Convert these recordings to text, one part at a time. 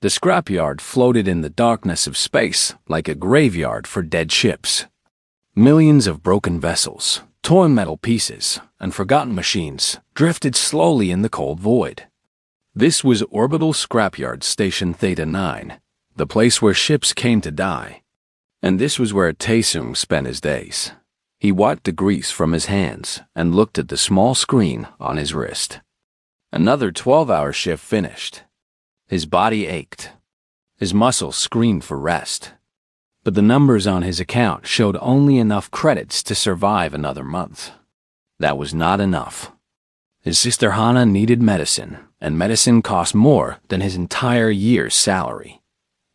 The scrapyard floated in the darkness of space like a graveyard for dead ships. Millions of broken vessels, torn metal pieces, and forgotten machines drifted slowly in the cold void. This was Orbital Scrapyard Station Theta 9, the place where ships came to die. And this was where Taesung spent his days. He wiped the grease from his hands and looked at the small screen on his wrist. Another 12-hour shift finished. His body ached. His muscles screamed for rest. But the numbers on his account showed only enough credits to survive another month. That was not enough. His sister Hana needed medicine, and medicine cost more than his entire year's salary.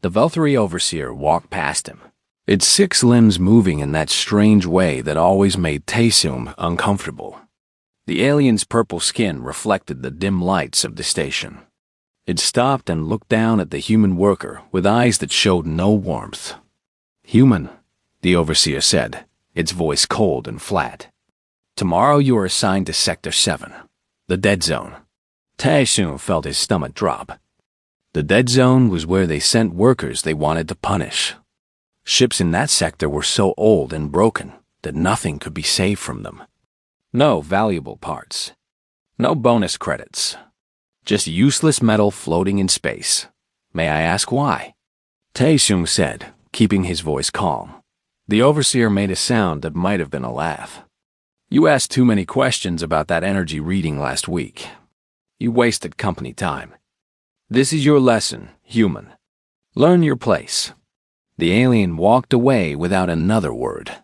The Velthari overseer walked past him, its 6 limbs moving in that strange way that always made Taesung uncomfortable. The alien's purple skin reflected the dim lights of the station. It stopped and looked down at the human worker with eyes that showed no warmth. "Human," the overseer said, its voice cold and flat. "Tomorrow you are assigned to Sector 7, the dead zone." Taesung felt his stomach drop. The dead zone was where they sent workers they wanted to punish. Ships in that sector were so old and broken that nothing could be saved from them. No valuable parts. No bonus credits. Just useless metal floating in space. "May I ask why?" Taesung said, keeping his voice calm. The overseer made a sound that might have been a laugh. "You asked too many questions about that energy reading last week. You wasted company time. This is your lesson, human. Learn your place." The alien walked away without another word.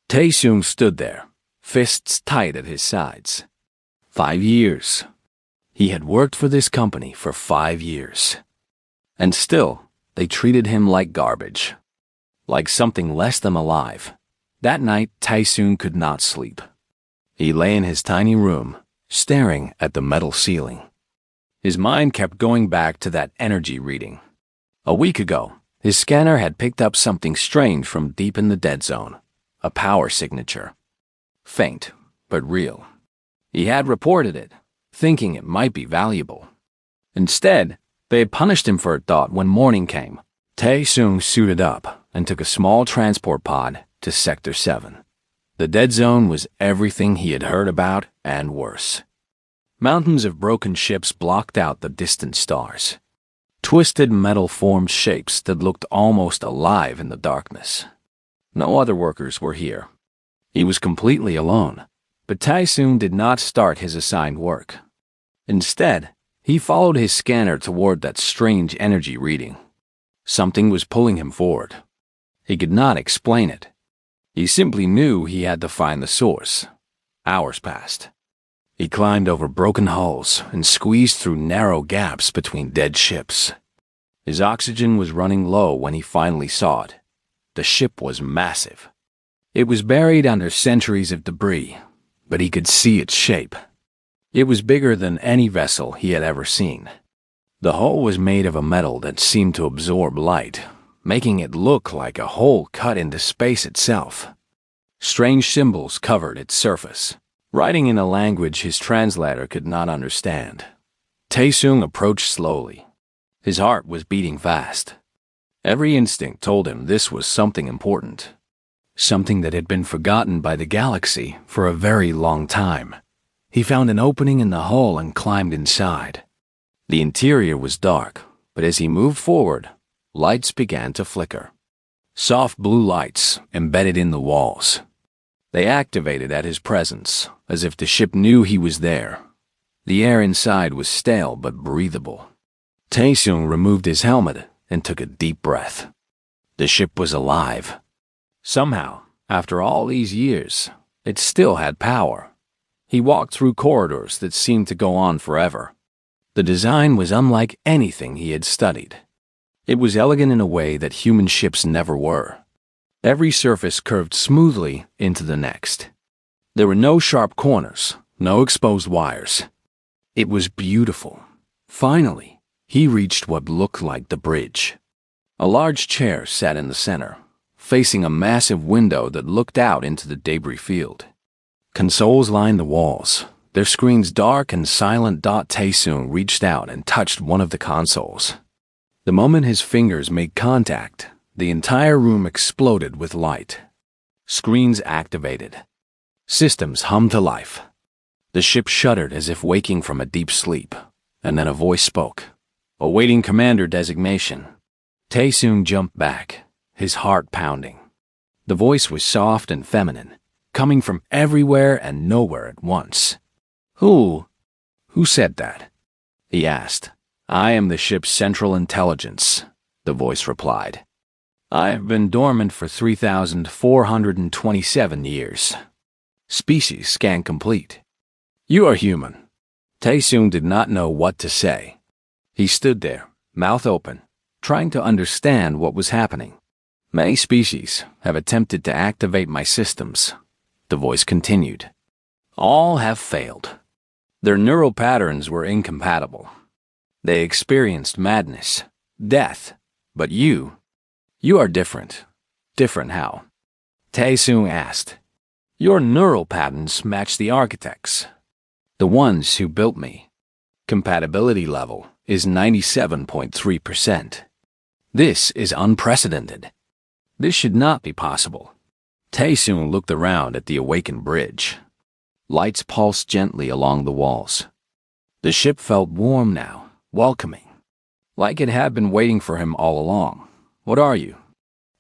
Taesung stood there, fists tight at his sides. 5 years. He had worked for this company for 5 years. And still, they treated him like garbage. Like something less than alive. That night, Taesung could not sleep. He lay in his tiny room, staring at the metal ceiling. His mind kept going back to that energy reading. A week ago, his scanner had picked up something strange from deep in the dead zone. A power signature. Faint, but real. He had reported it, thinking it might be valuable. Instead, they had punished him for a thought when morning came. Taesung suited up and took a small transport pod to Sector 7. The dead zone was everything he had heard about and worse. Mountains of broken ships blocked out the distant stars. Twisted metal formed shapes that looked almost alive in the darkness. No other workers were here. He was completely alone, but Taesung did not start his assigned work. Instead, he followed his scanner toward that strange energy reading. Something was pulling him forward. He could not explain it. He simply knew he had to find the source. Hours passed. He climbed over broken hulls and squeezed through narrow gaps between dead ships. His oxygen was running low when he finally saw it. The ship was massive. It was buried under centuries of debris, but he could see its shape. It was bigger than any vessel he had ever seen. The hull was made of a metal that seemed to absorb light, making it look like a hole cut into space itself. Strange symbols covered its surface, writing in a language his translator could not understand. Taesung approached slowly. His heart was beating fast. Every instinct told him this was something important. Something that had been forgotten by the galaxy for a very long time. He found an opening in the hull and climbed inside. The interior was dark, but as he moved forward, lights began to flicker. Soft blue lights embedded in the walls. They activated at his presence, as if the ship knew he was there. The air inside was stale but breathable. Taesung removed his helmet and took a deep breath. The ship was alive. Somehow, after all these years, it still had power. He walked through corridors that seemed to go on forever. The design was unlike anything he had studied. It was elegant in a way that human ships never were. Every surface curved smoothly into the next. There were no sharp corners, no exposed wires. It was beautiful. Finally, he reached what looked like the bridge. A large chair sat in the center, facing a massive window that looked out into the debris field. Consoles lined the walls, their screens dark and silent. Taesung reached out and touched one of the consoles. The moment his fingers made contact, the entire room exploded with light. Screens activated. Systems hummed to life. The ship shuddered as if waking from a deep sleep, and then a voice spoke. Awaiting commander designation. Tae-Soong jumped back, his heart pounding. The voice was soft and feminine, coming from everywhere and nowhere at once. Who said that? He asked. I am the ship's central intelligence, the voice replied. I have been dormant for 3,427 years. Species scan complete. You are human. Tae-Soong did not know what to say. He stood there, mouth open, trying to understand what was happening. Many species have attempted to activate my systems, the voice continued. All have failed. Their neural patterns were incompatible. They experienced madness, death, but you are different. Different how? Tae-Soong asked. Your neural patterns match the architects, the ones who built me. Compatibility level is 97.3%. This is unprecedented. This should not be possible. Tae-Soong looked around at the awakened bridge. Lights pulsed gently along the walls. The ship felt warm now, welcoming, like it had been waiting for him all along. What are you?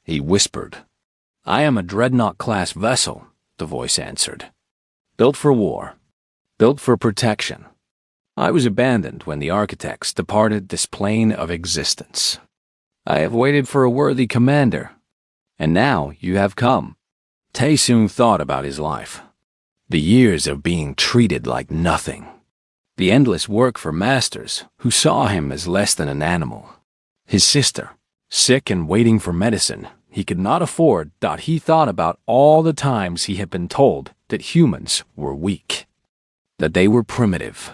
He whispered. I am a dreadnought-class vessel, the voice answered. Built for war. Built for protection. I was abandoned when the architects departed this plane of existence. I have waited for a worthy commander, and now you have come. Tae-Soong thought about his life. The years of being treated like nothing. The endless work for masters who saw him as less than an animal. His sister, sick and waiting for medicine he could not afford. He thought about all the times he had been told that humans were weak, that they were primitive,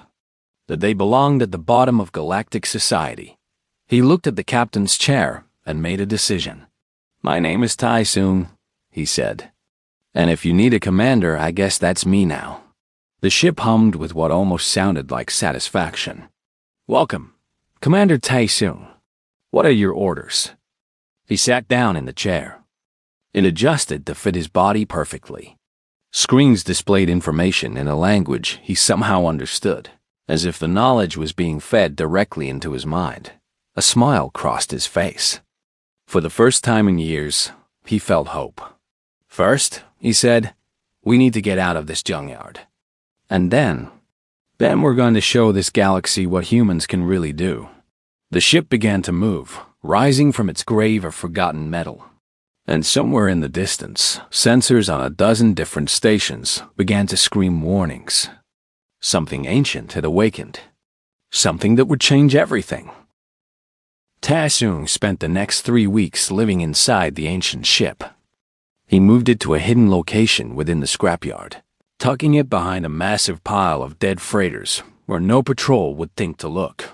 that they belonged at the bottom of galactic society. He looked at the captain's chair and made a decision. My name is Tae-Soong, he said. And if you need a commander, I guess that's me now. The ship hummed with what almost sounded like satisfaction. Welcome, Commander Tae-Soong. What are your orders? He sat down in the chair. It adjusted to fit his body perfectly. Screens displayed information in a language he somehow understood, as if the knowledge was being fed directly into his mind. A smile crossed his face. For the first time in years, he felt hope. First, he said, we need to get out of this junkyard. And then we're going to show this galaxy what humans can really do. The ship began to move, rising from its grave of forgotten metal. And somewhere in the distance, sensors on a dozen different stations began to scream warnings. Something ancient had awakened. Something that would change everything. Tae-Soong spent the next 3 weeks living inside the ancient ship. He moved it to a hidden location within the scrapyard, tucking it behind a massive pile of dead freighters where no patrol would think to look.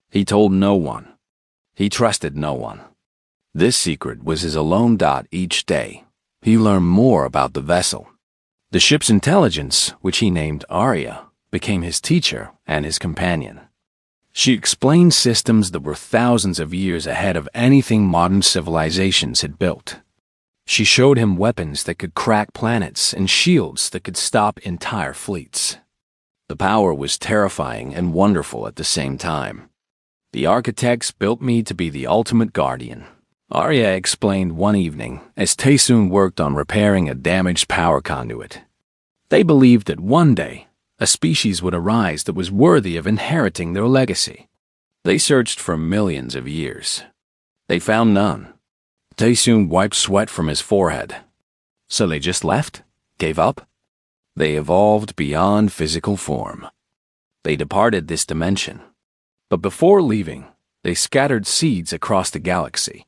He told no one. He trusted no one. This secret was his alone. Each day, he learned more about the vessel. The ship's intelligence, which he named Arya, became his teacher and his companion. She explained systems that were thousands of years ahead of anything modern civilizations had built. She showed him weapons that could crack planets and shields that could stop entire fleets. The power was terrifying and wonderful at the same time. The architects built me to be the ultimate guardian, Arya explained one evening as Tae-Soong worked on repairing a damaged power conduit. They believed that one day, a species would arise that was worthy of inheriting their legacy. They searched for millions of years. They found none. Tae-Soong wiped sweat from his forehead. So they just left? Gave up? They evolved beyond physical form. They departed this dimension. But before leaving, they scattered seeds across the galaxy.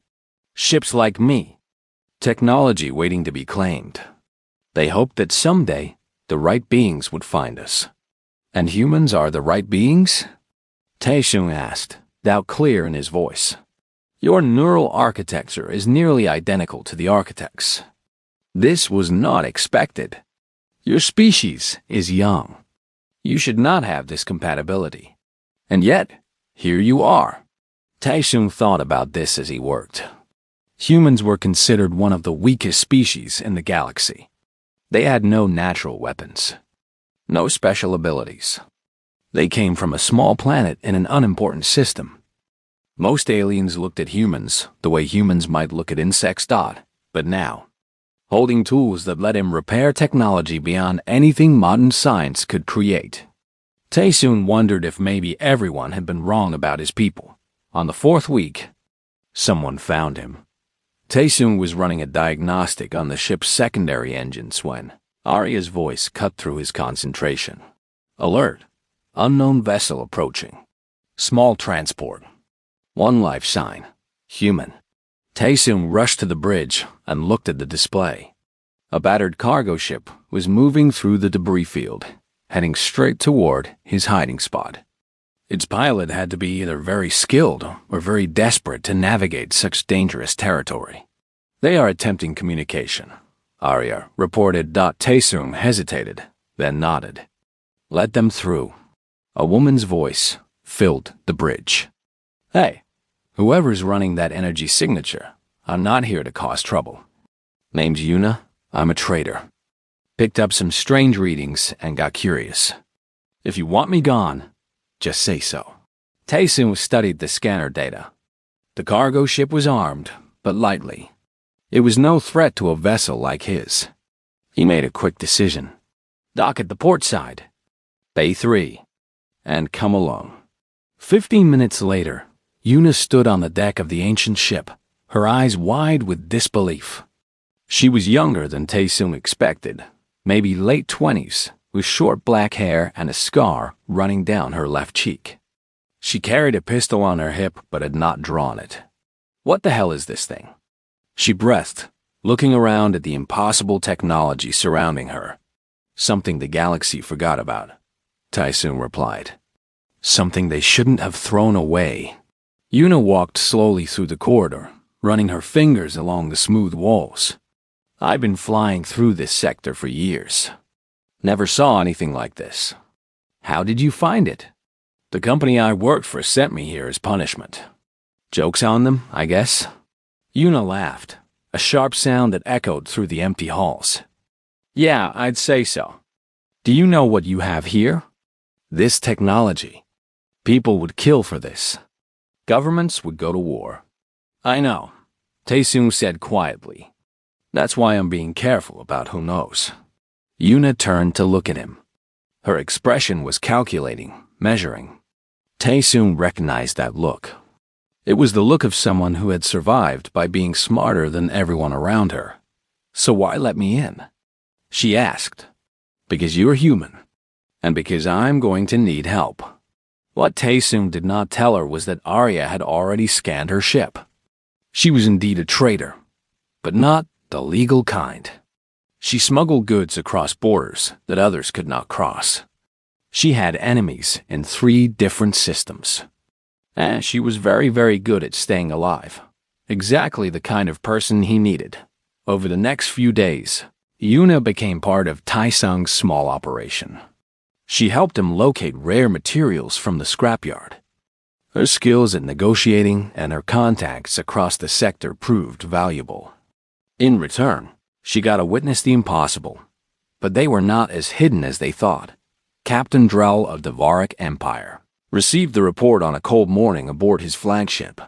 Ships like me. Technology waiting to be claimed. They hoped that someday, the right beings would find us. And humans are the right beings? Tae-Soong asked, doubt clear in his voice. Your neural architecture is nearly identical to the architects. This was not expected. Your species is young. You should not have this compatibility. And yet, here you are. Taishun thought about this as he worked. Humans were considered one of the weakest species in the galaxy. They had no natural weapons, no special abilities. They came from a small planet in an unimportant system. Most aliens looked at humans the way humans might look at insects. But now, holding tools that let him repair technology beyond anything modern science could create. Taesoon wondered if maybe everyone had been wrong about his people. On the 4th week, someone found him. Taesoon was running a diagnostic on the ship's secondary engines when Arya's voice cut through his concentration. Alert! Unknown vessel approaching. Small transport. One life sign. Human. Taesoon rushed to the bridge and looked at the display. A battered cargo ship was moving through the debris field, heading straight toward his hiding spot. Its pilot had to be either very skilled or very desperate to navigate such dangerous territory. They are attempting communication, Arya reported. Taesoon hesitated, then nodded. Let them through. A woman's voice filled the bridge. Hey, whoever's running that energy signature, I'm not here to cause trouble. Name's Yuna, I'm a trader. Picked up some strange readings and got curious. If you want me gone, just say so. Taesoon studied the scanner data. The cargo ship was armed, but lightly. It was no threat to a vessel like his. He made a quick decision. Dock at the port side. Bay 3. And come along. 15 minutes later, Yuna stood on the deck of the ancient ship, her eyes wide with disbelief. She was younger than Taesoon expected, maybe late 20s, with short black hair and a scar running down her left cheek. She carried a pistol on her hip but had not drawn it. What the hell is this thing? She breathed, looking around at the impossible technology surrounding her. Something the galaxy forgot about, Taesoon replied. Something they shouldn't have thrown away. Yuna walked slowly through the corridor, running her fingers along the smooth walls. I've been flying through this sector for years. Never saw anything like this. How did you find it? The company I worked for sent me here as punishment. Joke's on them, I guess. Yuna laughed, a sharp sound that echoed through the empty halls. Yeah, I'd say so. Do you know what you have here? This technology. People would kill for this. Governments would go to war. I know, Taesoon said quietly. That's why I'm being careful about who knows. Yuna turned to look at him. Her expression was calculating, measuring. Taesoon recognized that look. It was the look of someone who had survived by being smarter than everyone around her. So why let me in? She asked. Because you're human, and because I'm going to need help. What Taesoon did not tell her was that Arya had already scanned her ship. She was indeed a traitor, but not the legal kind. She smuggled goods across borders that others could not cross. She had enemies in 3 different systems. And she was very, very good at staying alive. Exactly the kind of person he needed. Over the next few days, Yuna became part of Taesung's small operation. She helped him locate rare materials from the scrapyard. Her skills at negotiating and her contacts across the sector proved valuable. In return, she got to witness the impossible. But they were not as hidden as they thought. Captain Drell of the Varik Empire received the report on a cold morning aboard his flagship.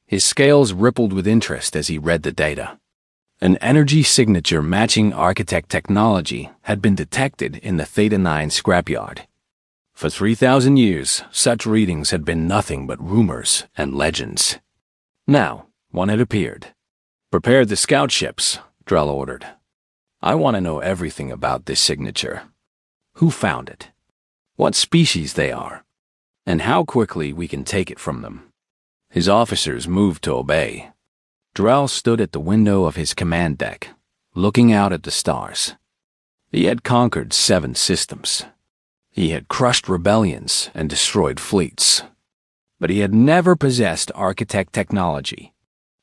His scales rippled with interest as he read the data. An energy signature matching architect technology had been detected in the Theta 9 scrapyard. For 3,000 years, such readings had been nothing but rumors and legends. Now, one had appeared. Prepare the scout ships, Drell ordered. I want to know everything about this signature. Who found it? What species they are? And how quickly we can take it from them. His officers moved to obey. Drell stood at the window of his command deck, looking out at the stars. He had conquered 7 systems. He had crushed rebellions and destroyed fleets. But he had never possessed architect technology.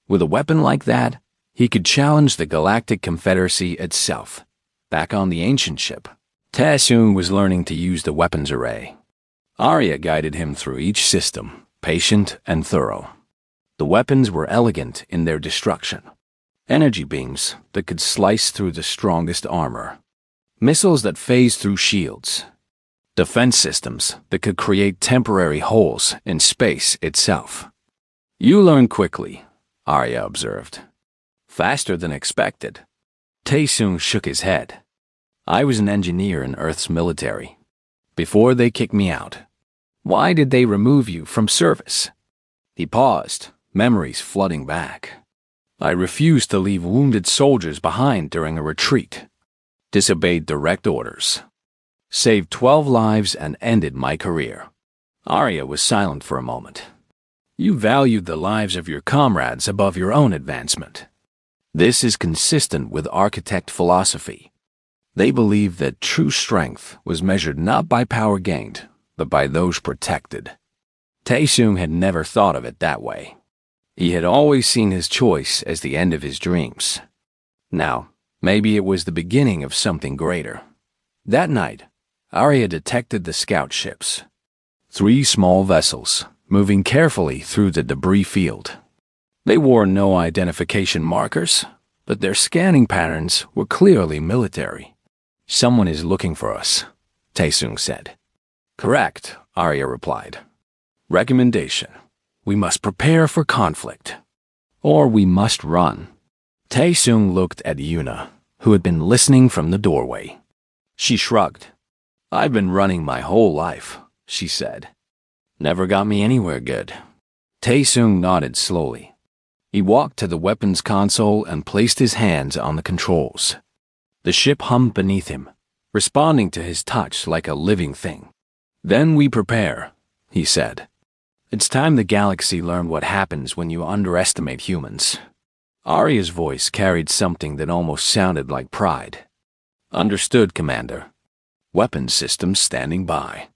With a weapon like that, he could challenge the Galactic Confederacy itself. Back on the ancient ship, Taesoon was learning to use the weapons array. Arya guided him through each system, patient and thorough. The weapons were elegant in their destruction. Energy beams that could slice through the strongest armor. Missiles that phased through shields. Defense systems that could create temporary holes in space itself. You learn quickly, Arya observed. Faster than expected. Taesung shook his head. I was an engineer in Earth's military. Before they kicked me out. Why did they remove you from service? He paused, memories flooding back. I refused to leave wounded soldiers behind during a retreat. Disobeyed direct orders. Saved 12 lives and ended my career. Arya was silent for a moment. You valued the lives of your comrades above your own advancement. This is consistent with architect philosophy. They believe that true strength was measured not by power gained, but by those protected. Taesung had never thought of it that way. He had always seen his choice as the end of his dreams. Now, maybe it was the beginning of something greater. That night, Arya detected the scout ships. 3 small vessels, moving carefully through the debris field. They wore no identification markers, but their scanning patterns were clearly military. Someone is looking for us, Taesung said. Correct, Arya replied. Recommendation. We must prepare for conflict. Or we must run. Taesung looked at Yuna, who had been listening from the doorway. She shrugged. I've been running my whole life, she said. Never got me anywhere good. Taesung nodded slowly. He walked to the weapons console and placed his hands on the controls. The ship hummed beneath him, responding to his touch like a living thing. Then we prepare, he said. It's time the galaxy learned what happens when you underestimate humans. Arya's voice carried something that almost sounded like pride. Understood, Commander. Weapons systems standing by.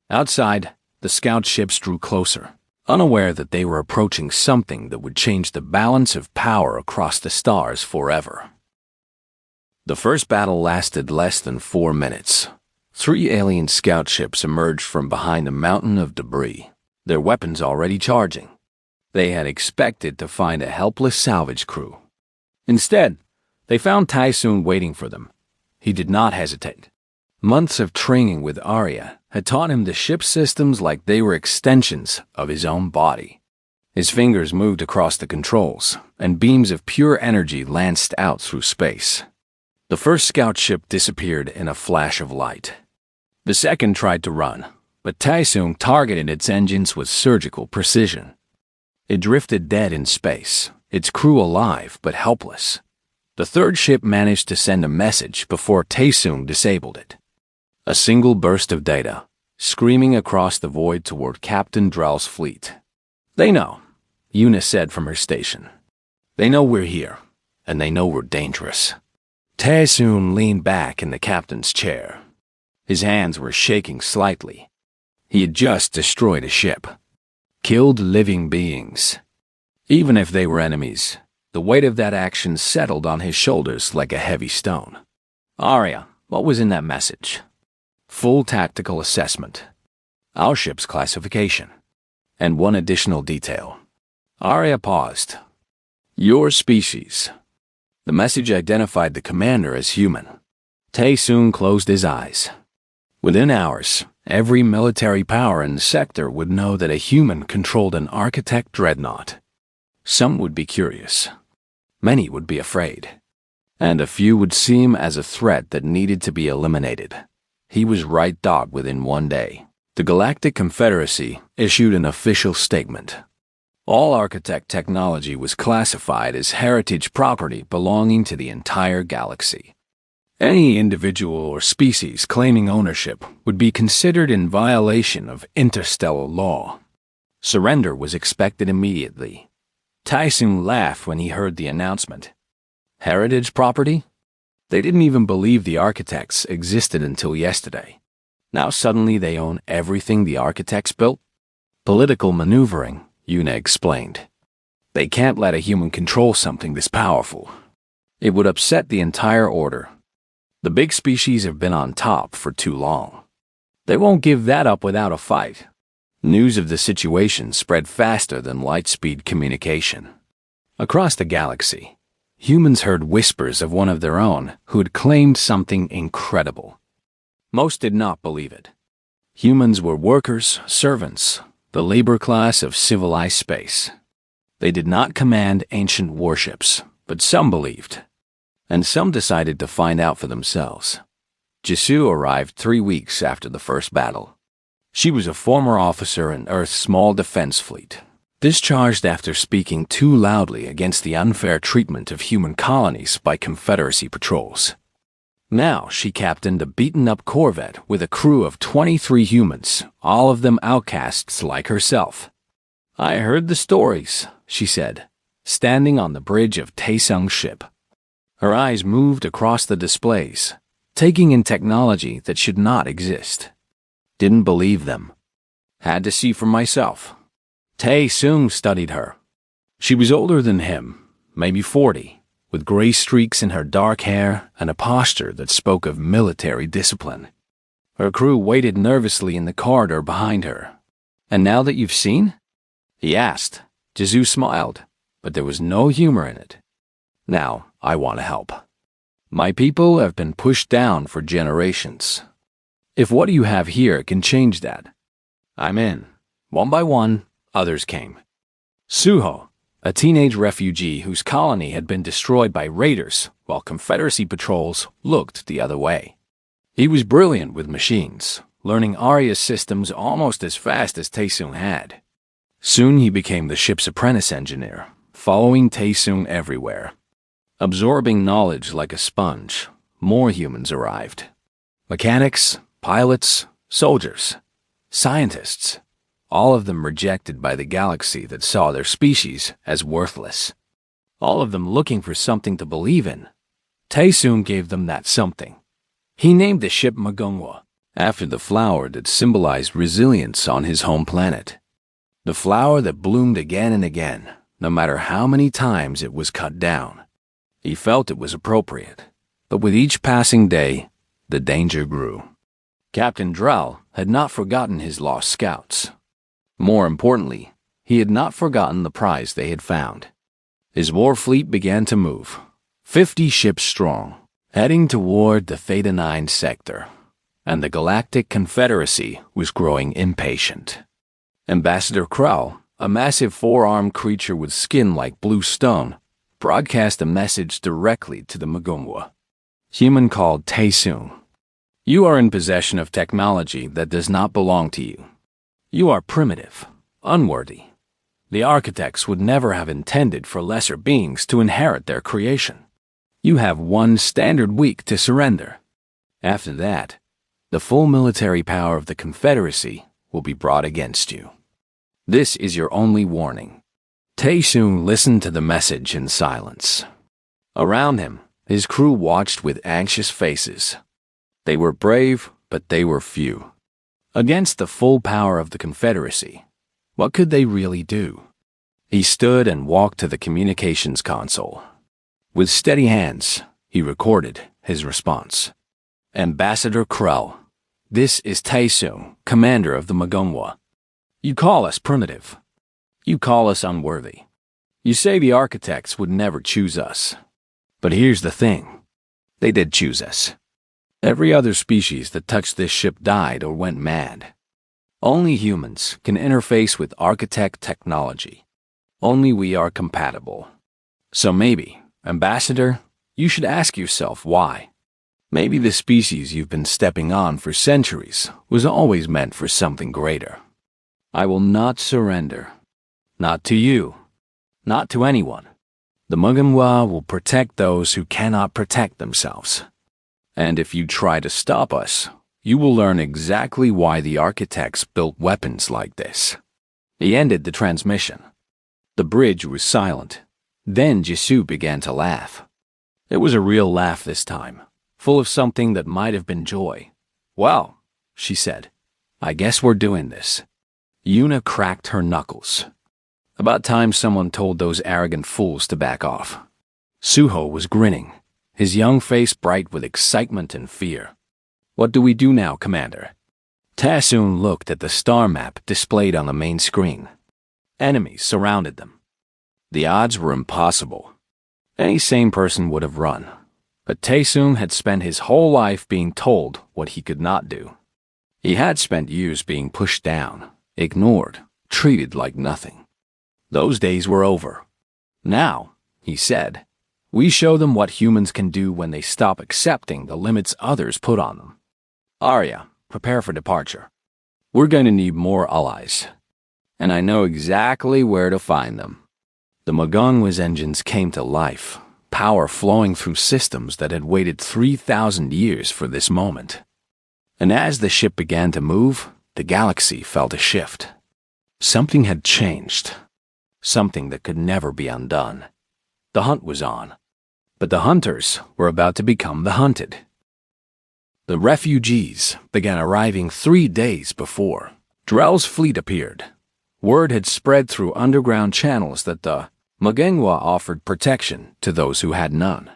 Outside, the scout ships drew closer, unaware that they were approaching something that would change the balance of power across the stars forever. The first battle lasted less than 4 minutes. 3 alien scout ships emerged from behind a mountain of debris, their weapons already charging. They had expected to find a helpless salvage crew. Instead, they found Taesung waiting for them. He did not hesitate. Months of training with Arya had taught him the ship systems like they were extensions of his own body. His fingers moved across the controls, and beams of pure energy lanced out through space. The first scout ship disappeared in a flash of light. The second tried to run, but Taesung targeted its engines with surgical precision. It drifted dead in space, its crew alive but helpless. The third ship managed to send a message before Taesung disabled it. A single burst of data, screaming across the void toward Captain Drell's fleet. They know, Yuna said from her station. They know we're here, and they know we're dangerous. Taesung leaned back in the captain's chair. His hands were shaking slightly. He had just destroyed a ship. Killed living beings. Even if they were enemies, the weight of that action settled on his shoulders like a heavy stone. Arya, what was in that message? Full tactical assessment. Our ship's classification. And one additional detail. Arya paused. Your species. The message identified the commander as human. Taesung closed his eyes. Within hours, every military power in the sector would know that a human controlled an architect dreadnought. Some would be curious. Many would be afraid. And a few would see him as a threat that needed to be eliminated. He was right dog within 1 day. The Galactic Confederacy issued an official statement. All architect technology was classified as heritage property belonging to the entire galaxy. Any individual or species claiming ownership would be considered in violation of interstellar law. Surrender was expected immediately. Taesung laughed when he heard the announcement. Heritage property? They didn't even believe the architects existed until yesterday. Now suddenly they own everything the architects built? Political maneuvering, Yuna explained. They can't let a human control something this powerful. It would upset the entire order. The big species have been on top for too long. They won't give that up without a fight. News of the situation spread faster than light-speed communication. Across the galaxy, humans heard whispers of one of their own who had claimed something incredible. Most did not believe it. Humans were workers, servants, the labor class of civilized space. They did not command ancient warships, but some believed. And some decided to find out for themselves. Jisoo arrived 3 weeks after the first battle. She was a former officer in Earth's small defense fleet, discharged after speaking too loudly against the unfair treatment of human colonies by Confederacy patrols. Now she captained a beaten-up corvette with a crew of 23 humans, all of them outcasts like herself. "I heard the stories," she said, standing on the bridge of Taesung's ship. Her eyes moved across the displays, taking in technology that should not exist. Didn't believe them. Had to see for myself. Taesung studied her. She was older than him, maybe 40, with gray streaks in her dark hair and a posture that spoke of military discipline. Her crew waited nervously in the corridor behind her. "And now that you've seen?" he asked. Jisoo smiled, but there was no humor in it. "Now I want to help. My people have been pushed down for generations. If what you have here can change that, I'm in." One by one, others came. Suho, a teenage refugee whose colony had been destroyed by raiders while Confederacy patrols looked the other way. He was brilliant with machines, learning Arya's systems almost as fast as Taesung had. Soon he became the ship's apprentice engineer, following Taesung everywhere. Absorbing knowledge like a sponge, more humans arrived. Mechanics, pilots, soldiers, scientists, all of them rejected by the galaxy that saw their species as worthless. All of them looking for something to believe in. Taesung gave them that something. He named the ship Magungwa, after the flower that symbolized resilience on his home planet. The flower that bloomed again and again, no matter how many times it was cut down. He felt it was appropriate, but with each passing day, the danger grew. Captain Drell had not forgotten his lost scouts. More importantly, he had not forgotten the prize they had found. His war fleet began to move, 50 ships strong, heading toward the Theta 9 sector, and the Galactic Confederacy was growing impatient. Ambassador Krell, a massive four-armed creature with skin like blue stone, broadcast a message directly to the Magungwa. Human called Taesung. "You are in possession of technology that does not belong to you. You are primitive, unworthy. The architects would never have intended for lesser beings to inherit their creation. You have one standard week to surrender. After that, the full military power of the Confederacy will be brought against you. This is your only warning." Taesung listened to the message in silence. Around him, his crew watched with anxious faces. They were brave, but they were few. Against the full power of the Confederacy, what could they really do? He stood and walked to the communications console. With steady hands, he recorded his response. "Ambassador Krell, this is Taesung, commander of the Magungwa. You call us primitive. You call us unworthy. You say the architects would never choose us. But here's the thing. They did choose us. Every other species that touched this ship died or went mad. Only humans can interface with architect technology. Only we are compatible. So maybe, Ambassador, you should ask yourself why. Maybe the species you've been stepping on for centuries was always meant for something greater. I will not surrender. Not to you. Not to anyone. The Magungwa will protect those who cannot protect themselves. And if you try to stop us, you will learn exactly why the architects built weapons like this." He ended the transmission. The bridge was silent. Then Jisoo began to laugh. It was a real laugh this time, full of something that might have been joy. "Well," she said, "I guess we're doing this." Yuna cracked her knuckles. About time someone told those arrogant fools to back off. Suho was grinning, his young face bright with excitement and fear. "What do we do now, Commander?" Taesoon looked at the star map displayed on the main screen. Enemies surrounded them. The odds were impossible. Any sane person would have run. But Taesoon had spent his whole life being told what he could not do. He had spent years being pushed down, ignored, treated like nothing. Those days were over. Now, he said, we show them what humans can do when they stop accepting the limits others put on them. Arya, prepare for departure. We're going to need more allies. And I know exactly where to find them. The Magongwa's engines came to life, power flowing through systems that had waited 3,000 years for this moment. And as the ship began to move, the galaxy felt a shift. Something had changed. Something that could never be undone. The hunt was on. But the hunters were about to become the hunted. The refugees began arriving 3 days before Drell's fleet appeared. Word had spread through underground channels that the Magongwa offered protection to those who had none.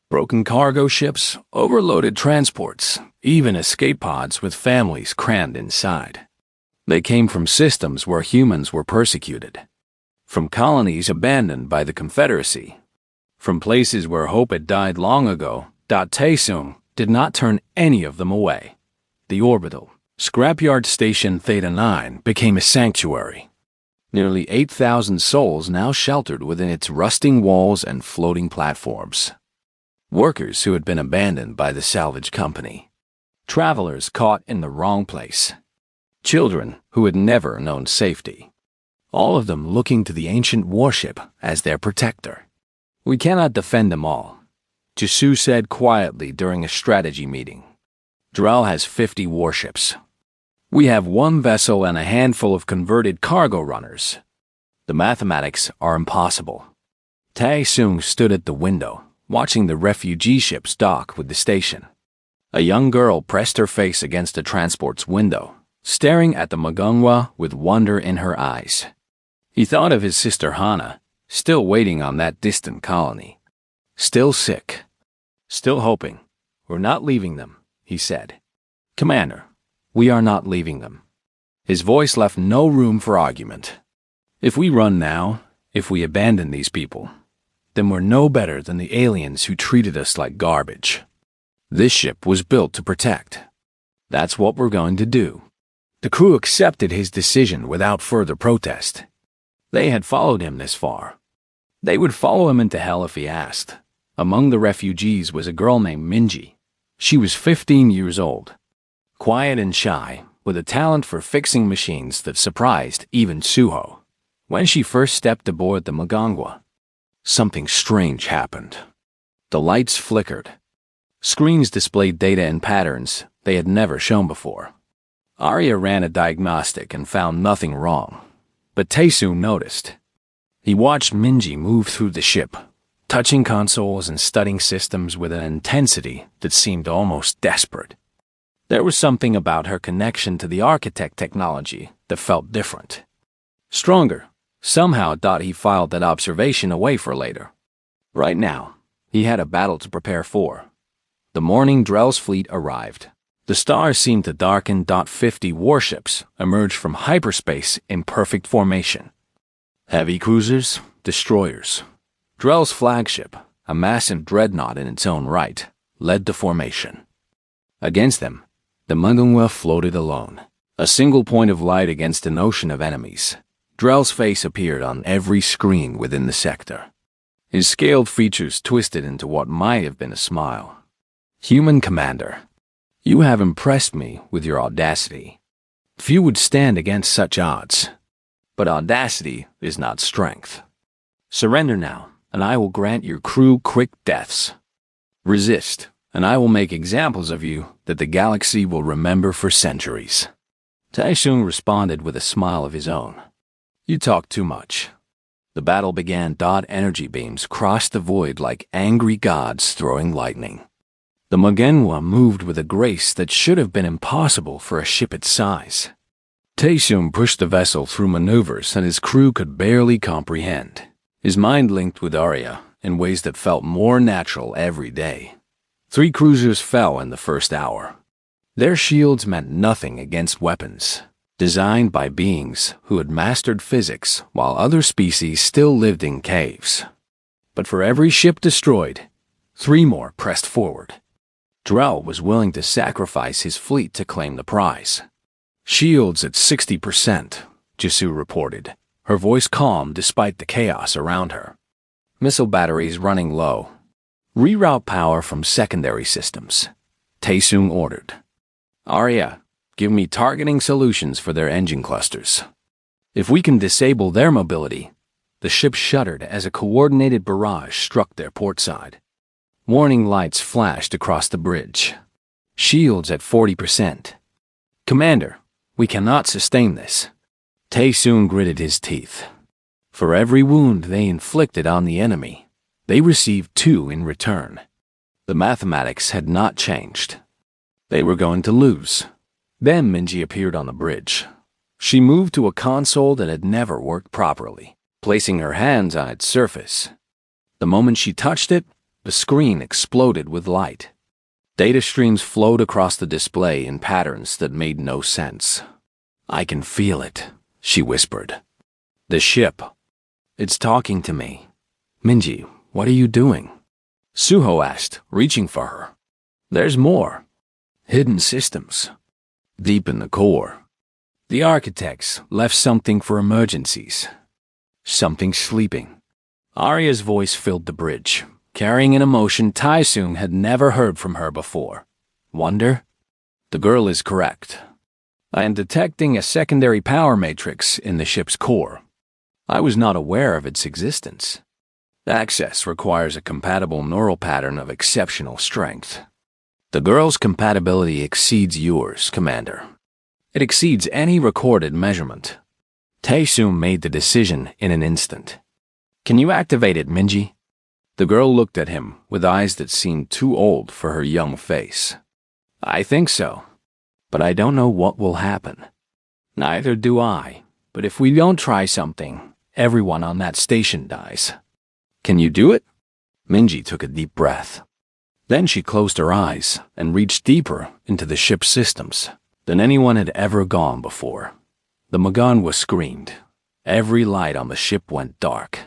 Broken cargo ships, overloaded transports, even escape pods with families crammed inside. They came from systems where humans were persecuted, from colonies abandoned by the Confederacy, from places where hope had died long ago. Taesoon did not turn any of them away. The orbital scrapyard station Theta 9 became a sanctuary. Nearly 8,000 souls now sheltered within its rusting walls and floating platforms. Workers who had been abandoned by the salvage company. Travelers caught in the wrong place. Children who had never known safety. All of them looking to the ancient warship as their protector. We cannot defend them all, Jisoo said quietly during a strategy meeting. Drell has 50 warships. We have 1 vessel and a handful of converted cargo runners. The mathematics are impossible. Taesoon stood at the window, watching the refugee ships dock with the station. A young girl pressed her face against the transport's window, staring at the Magongwa with wonder in her eyes. He thought of his sister Hana, still waiting on that distant colony. Still sick. Still hoping. We're not leaving them, he said. Commander, we are not leaving them. His voice left no room for argument. If we run now, if we abandon these people, then we're no better than the aliens who treated us like garbage. This ship was built to protect. That's what we're going to do. The crew accepted his decision without further protest. They had followed him this far. They would follow him into hell if he asked. Among the refugees was a girl named Minji. She was 15 years old. Quiet and shy, with a talent for fixing machines that surprised even Suho. When she first stepped aboard the Magongwa, something strange happened. The lights flickered. Screens displayed data and patterns they had never shown before. Arya ran a diagnostic and found nothing wrong. But Taesoon noticed. He watched Minji move through the ship, touching consoles and studying systems with an intensity that seemed almost desperate. There was something about her connection to the architect technology that felt different. Stronger. Somehow he filed that observation away for later. Right now, he had a battle to prepare for. The morning Drell's fleet arrived. The stars seemed to darken. 50 warships emerged from hyperspace in perfect formation. Heavy cruisers, destroyers. Drell's flagship, a massive dreadnought in its own right, led the formation. Against them, the Magongwa floated alone, a single point of light against an ocean of enemies. Drell's face appeared on every screen within the sector. His scaled features twisted into what might have been a smile. Human Commander, you have impressed me with your audacity. Few would stand against such odds. But audacity is not strength. Surrender now, and I will grant your crew quick deaths. Resist, and I will make examples of you that the galaxy will remember for centuries. Taesoon responded with a smile of his own. You talk too much. The battle began. Energy beams crossed the void like angry gods throwing lightning. The Magongwa moved with a grace that should have been impossible for a ship its size. Taesoon pushed the vessel through maneuvers that his crew could barely comprehend. His mind linked with Arya in ways that felt more natural every day. 3 cruisers fell in the first hour. Their shields meant nothing against weapons, designed by beings who had mastered physics while other species still lived in caves. But for every ship destroyed, 3 more pressed forward. Drell was willing to sacrifice his fleet to claim the prize. Shields at 60%, Jisu reported, her voice calm despite the chaos around her. Missile batteries running low. Reroute power from secondary systems, Taesung ordered. Arya, give me targeting solutions for their engine clusters. If we can disable their mobility. The ship shuddered as a coordinated barrage struck their port side. Warning lights flashed across the bridge. Shields at 40%. Commander, we cannot sustain this. Taesung gritted his teeth. For every wound they inflicted on the enemy, they received 2 in return. The mathematics had not changed. They were going to lose. Then Minji appeared on the bridge. She moved to a console that had never worked properly, placing her hands on its surface. The moment she touched it, the screen exploded with light. Data streams flowed across the display in patterns that made no sense. I can feel it, she whispered. The ship. It's talking to me. Minji, what are you doing? Suho asked, reaching for her. There's more. Hidden systems. Deep in the core. The architects left something for emergencies. Something sleeping. Arya's voice filled the bridge, carrying an emotion Taesung had never heard from her before. Wonder? The girl is correct. I am detecting a secondary power matrix in the ship's core. I was not aware of its existence. Access requires a compatible neural pattern of exceptional strength. The girl's compatibility exceeds yours, Commander. It exceeds any recorded measurement. Taesung made the decision in an instant. Can you activate it, Minji? The girl looked at him with eyes that seemed too old for her young face. I think so, but I don't know what will happen. Neither do I, but if we don't try something, everyone on that station dies. Can you do it? Minji took a deep breath. Then she closed her eyes and reached deeper into the ship's systems than anyone had ever gone before. The Maganwa screamed. Every light on the ship went dark.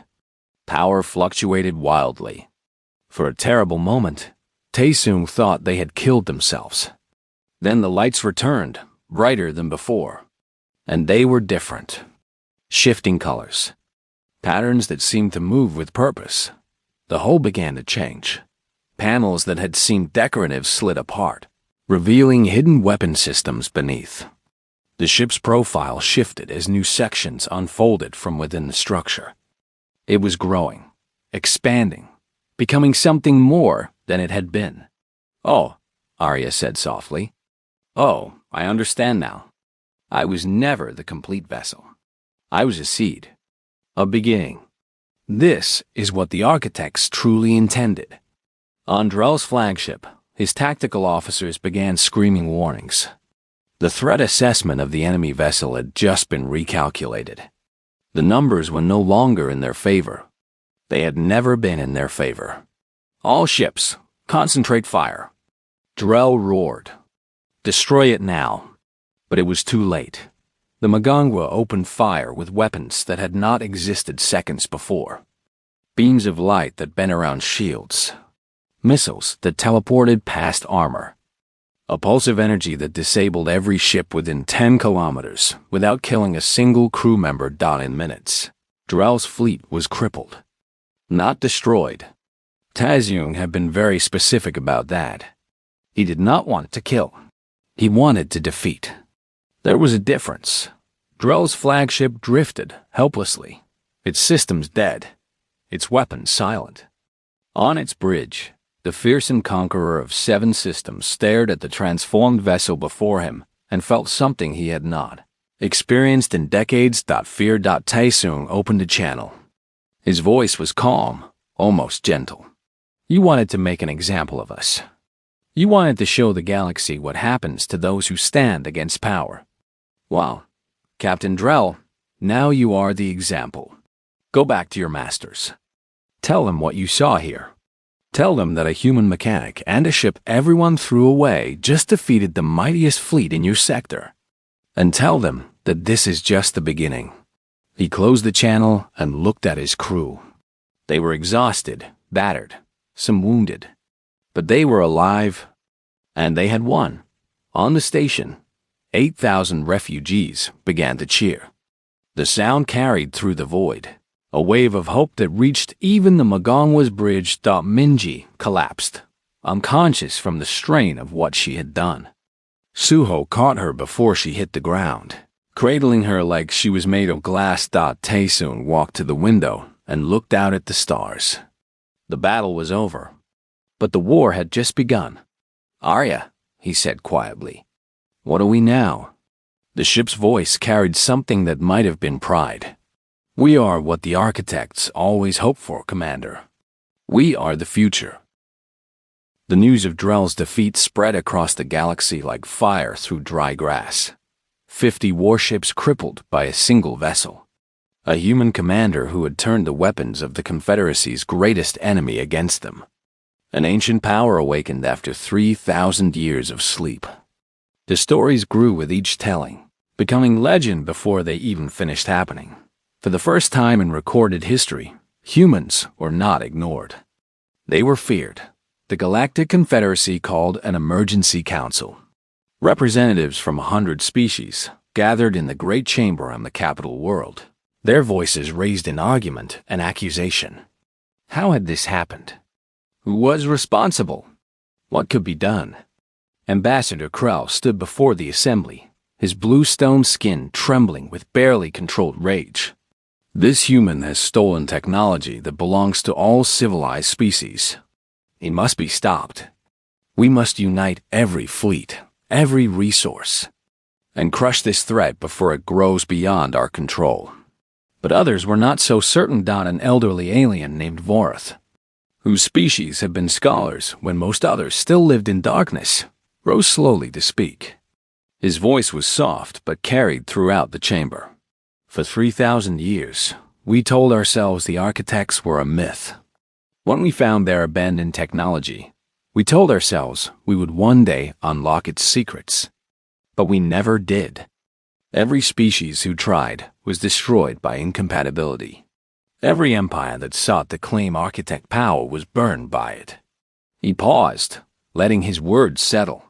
Power fluctuated wildly. For a terrible moment, Taesung thought they had killed themselves. Then the lights returned, brighter than before. And they were different. Shifting colors. Patterns that seemed to move with purpose. The hull began to change. Panels that had seemed decorative slid apart, revealing hidden weapon systems beneath. The ship's profile shifted as new sections unfolded from within the structure. It was growing, expanding, becoming something more than it had been. Oh, Arya said softly. Oh, I understand now. I was never the complete vessel. I was a seed, a beginning. This is what the architects truly intended. On Drell's flagship, his tactical officers began screaming warnings. The threat assessment of the enemy vessel had just been recalculated. The numbers were no longer in their favor. They had never been in their favor. All ships, concentrate fire. Drell roared. Destroy it now. But it was too late. The Magangwa opened fire with weapons that had not existed seconds before. Beams of light that bent around shields. Missiles that teleported past armor. A pulse of energy that disabled every ship within 10 kilometers without killing a single crew member in minutes. Drell's fleet was crippled. Not destroyed. Taesung had been very specific about that. He did not want to kill. He wanted to defeat. There was a difference. Drell's flagship drifted helplessly, its systems dead, its weapons silent. On its bridge, the fearsome conqueror of 7 systems stared at the transformed vessel before him and felt something he had not experienced in decades. Fear. Taesung opened a channel. His voice was calm, almost gentle. You wanted to make an example of us. You wanted to show the galaxy what happens to those who stand against power. Well, Captain Drell, now you are the example. Go back to your masters. Tell them what you saw here. Tell them that a human mechanic and a ship everyone threw away just defeated the mightiest fleet in your sector. And tell them that this is just the beginning. He closed the channel and looked at his crew. They were exhausted, battered, some wounded. But they were alive, and they had won. On the station, 8,000 refugees began to cheer. The sound carried through the void. A wave of hope that reached even the Magongwa's bridge. Minji collapsed, unconscious from the strain of what she had done. Suho caught her before she hit the ground, cradling her like she was made of glass. Taesung walked to the window and looked out at the stars. The battle was over, but the war had just begun. "Arya," he said quietly, "what are we now?" The ship's voice carried something that might have been pride. "We are what the architects always hoped for, Commander. We are the future." The news of Drell's defeat spread across the galaxy like fire through dry grass. 50 warships crippled by a single vessel. A human commander who had turned the weapons of the Confederacy's greatest enemy against them. An ancient power awakened after 3,000 years of sleep. The stories grew with each telling, becoming legend before they even finished happening. For the first time in recorded history, humans were not ignored. They were feared. The Galactic Confederacy called an emergency council. Representatives from 100 species gathered in the Great Chamber on the capital world. Their voices raised an argument and accusation. How had this happened? Who was responsible? What could be done? Ambassador Krell stood before the assembly, his blue stone skin trembling with barely controlled rage. "This human has stolen technology that belongs to all civilized species. He must be stopped. We must unite every fleet, every resource, and crush this threat before it grows beyond our control." But others were not so certain. An elderly alien named Vorath, whose species had been scholars when most others still lived in darkness, rose slowly to speak. His voice was soft but carried throughout the chamber. "For 3,000 years, we told ourselves the architects were a myth. When we found their abandoned technology, we told ourselves we would one day unlock its secrets. But we never did. Every species who tried was destroyed by incompatibility. Every empire that sought to claim architect power was burned by it." He paused, letting his words settle.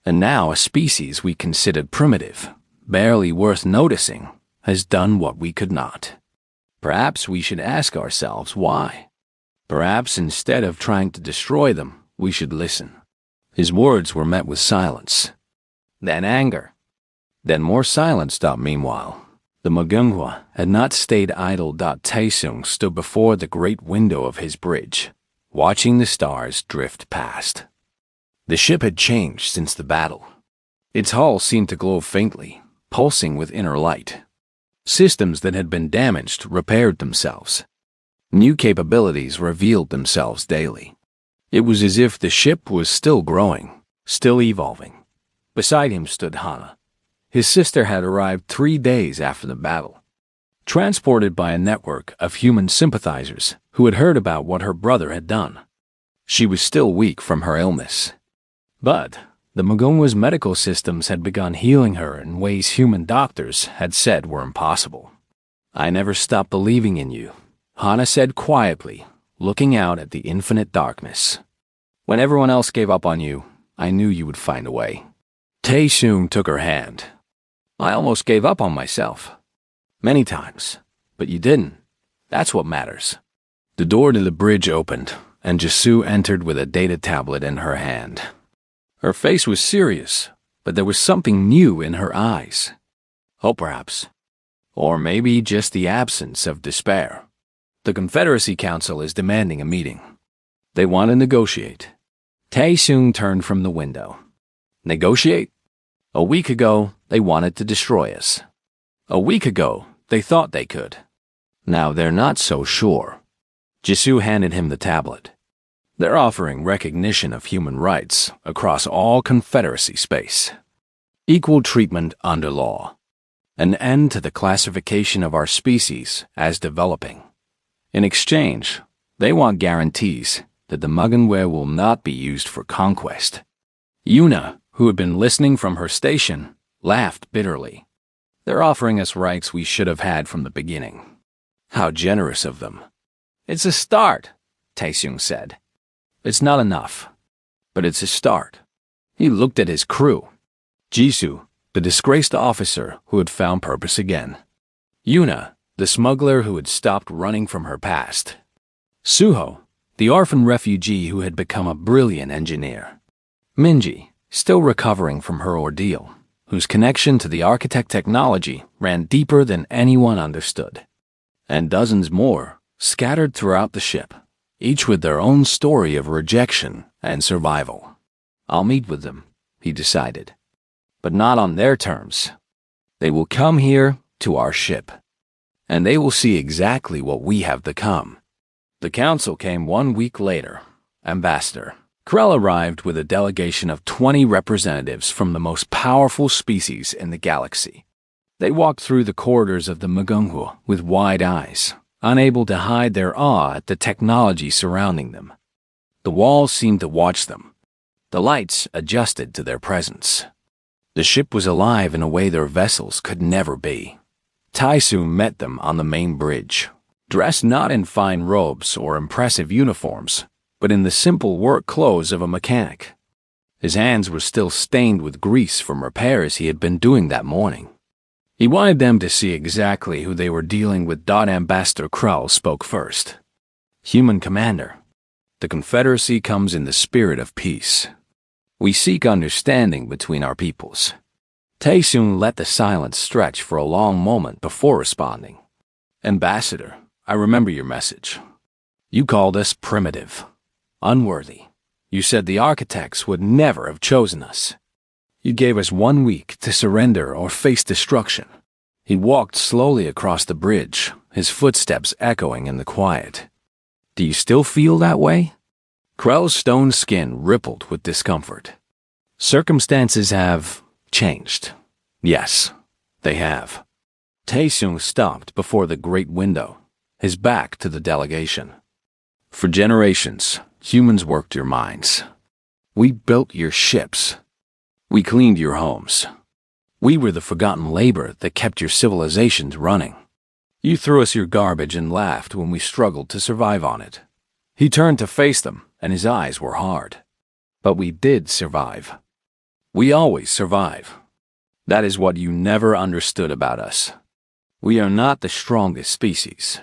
"And now a species we considered primitive, barely worth noticing, has done what we could not. Perhaps we should ask ourselves why. Perhaps instead of trying to destroy them, we should listen." His words were met with silence. Then anger. Then more silence. Meanwhile, the Magungwa had not stayed idle. Taesung stood before the great window of his bridge, watching the stars drift past. The ship had changed since the battle. Its hull seemed to glow faintly, pulsing with inner light. Systems that had been damaged repaired themselves. New capabilities revealed themselves daily. It was as if the ship was still growing, still evolving. Beside him stood Hana. His sister had arrived 3 days after the battle, transported by a network of human sympathizers who had heard about what her brother had done. She was still weak from her illness. But the Magongwa's medical systems had begun healing her in ways human doctors had said were impossible. "I never stopped believing in you," Hana said quietly, looking out at the infinite darkness. "When everyone else gave up on you, I knew you would find a way." Taesung took her hand. "I almost gave up on myself. Many times. But you didn't. That's what matters." The door to the bridge opened, and Jisoo entered with a data tablet in her hand. Her face was serious, but there was something new in her eyes. Hope, perhaps. Or maybe just the absence of despair. "The Confederacy Council is demanding a meeting. They want to negotiate." Taesung turned from the window. "Negotiate? A week ago, they wanted to destroy us. A week ago, they thought they could. Now they're not so sure." Jisoo handed him the tablet. "They're offering recognition of human rights across all Confederacy space. Equal treatment under law. An end to the classification of our species as developing. In exchange, they want guarantees that the Mugunware will not be used for conquest. Yuna, who had been listening from her station, laughed bitterly. They're offering us rights we should have had from the beginning. How generous of them. It's a start, Taeseung said. It's not enough, but it's a start. He looked at his crew. Jisoo, the disgraced officer who had found purpose again. Yuna, the smuggler who had stopped running from her past. Suho, the orphan refugee who had become a brilliant engineer. Minji, still recovering from her ordeal, whose connection to the architect technology ran deeper than anyone understood. And dozens more, scattered throughout the ship, each with their own story of rejection and survival. I'll meet with them, he decided. But not on their terms. They will come here to our ship, and they will see exactly what we have become. The council came 1 week later. Ambassador Krell arrived with a delegation of 20 representatives from the most powerful species in the galaxy. They walked through the corridors of the Mugunghwa with wide eyes, unable to hide their awe at the technology surrounding them. The walls seemed to watch them. The lights adjusted to their presence. The ship was alive in a way their vessels could never be. Taeseung met them on the main bridge, dressed not in fine robes or impressive uniforms, but in the simple work clothes of a mechanic. His hands were still stained with grease from repairs he had been doing that morning. He wanted them to see exactly who they were dealing with. Ambassador Krell spoke first. Human Commander, the Confederacy comes in the spirit of peace. We seek understanding between our peoples. Taeseung let the silence stretch for a long moment before responding. Ambassador, I remember your message. You called us primitive, unworthy. You said the architects would never have chosen us. You gave us 1 week to surrender or face destruction. He walked slowly across the bridge, his footsteps echoing in the quiet. Do you still feel that way? Krell's stone skin rippled with discomfort. Circumstances have changed. Yes, they have. Taeseung stopped before the great window, his back to the delegation. For generations, humans worked your mines. We built your ships. We cleaned your homes. We were the forgotten labor that kept your civilizations running. You threw us your garbage and laughed when we struggled to survive on it. He turned to face them, and his eyes were hard. But we did survive. We always survive. That is what you never understood about us. We are not the strongest species.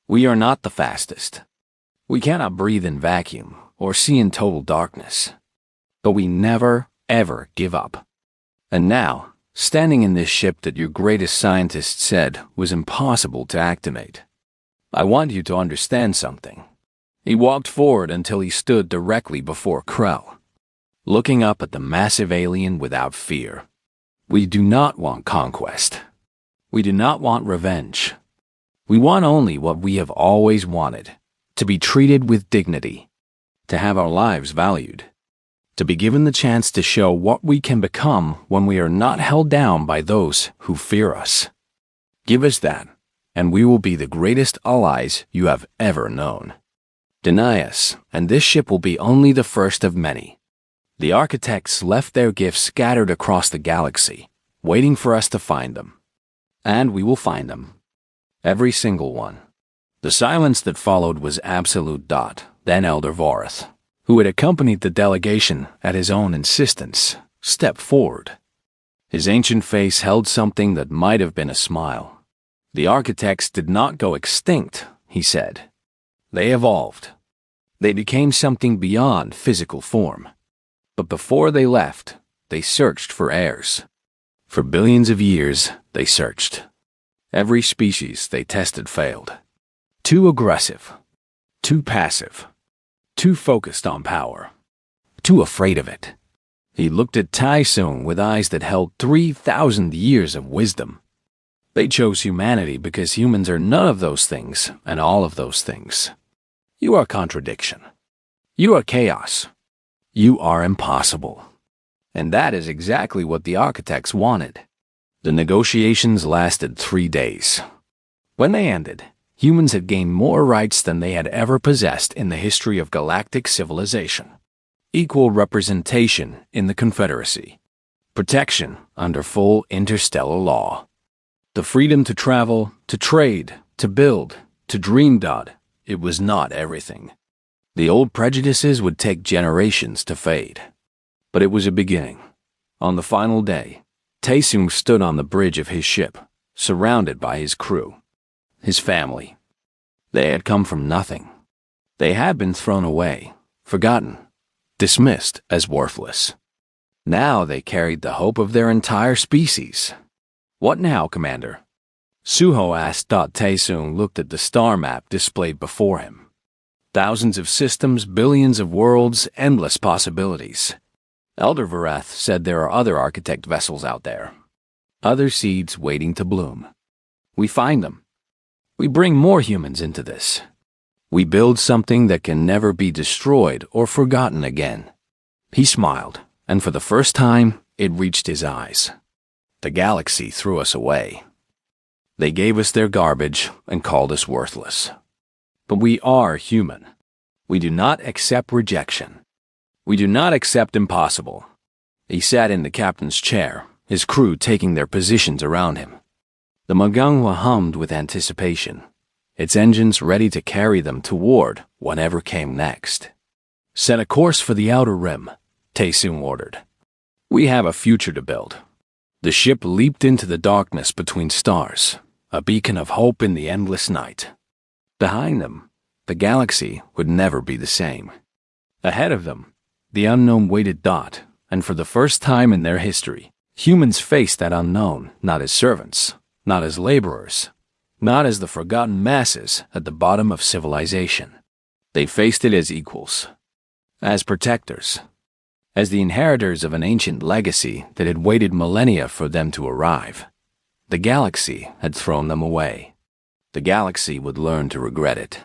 We are not the fastest. We cannot breathe in vacuum or see in total darkness. But we never, ever give up. And now, standing in this ship that your greatest scientist said was impossible to activate, I want you to understand something. He walked forward until he stood directly before Krell, looking up at the massive alien without fear. We do not want conquest. We do not want revenge. We want only what we have always wanted, to be treated with dignity, to have our lives valued, to be given the chance to show what we can become when we are not held down by those who fear us. Give us that, and we will be the greatest allies you have ever known. Deny us, and this ship will be only the first of many. The architects left their gifts scattered across the galaxy, waiting for us to find them. And we will find them. Every single one. The silence that followed was absolute. Then Elder Vorath, who had accompanied the delegation at his own insistence, stepped forward. His ancient face held something that might have been a smile. The architects did not go extinct, he said. They evolved. They became something beyond physical form. But before they left, they searched for heirs. For billions of years, they searched. Every species they tested failed. Too aggressive. Too passive. Too focused on power. Too afraid of it. He looked at Taeseung with eyes that held 3,000 years of wisdom. They chose humanity because humans are none of those things and all of those things. You are contradiction. You are chaos. You are impossible. And that is exactly what the architects wanted. The negotiations lasted 3 days. When they ended, Humans had gained more rights than they had ever possessed in the history of galactic civilization. Equal representation in the Confederacy. Protection under full interstellar law. The freedom to travel, to trade, to build, to dream. It was not everything. The old prejudices would take generations to fade. But it was a beginning. On the final day, Taesung stood on the bridge of his ship, surrounded by his crew. His family. They had come from nothing. They had been thrown away, forgotten, dismissed as worthless. Now they carried the hope of their entire species. What now, Commander? Suho asked. Taesung looked at the star map displayed before him. Thousands of systems, billions of worlds, endless possibilities. Elder Varath said there are other architect vessels out there. Other seeds waiting to bloom. We find them. We bring more humans into this. We build something that can never be destroyed or forgotten again. He smiled, and for the first time, it reached his eyes. The galaxy threw us away. They gave us their garbage and called us worthless. But we are human. We do not accept rejection. We do not accept impossible. He sat in the captain's chair, his crew taking their positions around him. The Magangwa hummed with anticipation, its engines ready to carry them toward whatever came next. Set a course for the outer rim, Taesung ordered. We have a future to build. The ship leaped into the darkness between stars, a beacon of hope in the endless night. Behind them, the galaxy would never be the same. Ahead of them, the unknown waited. And for the first time in their history, humans faced that unknown not as servants, not as laborers, not as the forgotten masses at the bottom of civilization. They faced it as equals, as protectors, as the inheritors of an ancient legacy that had waited millennia for them to arrive. The galaxy had thrown them away. The galaxy would learn to regret it.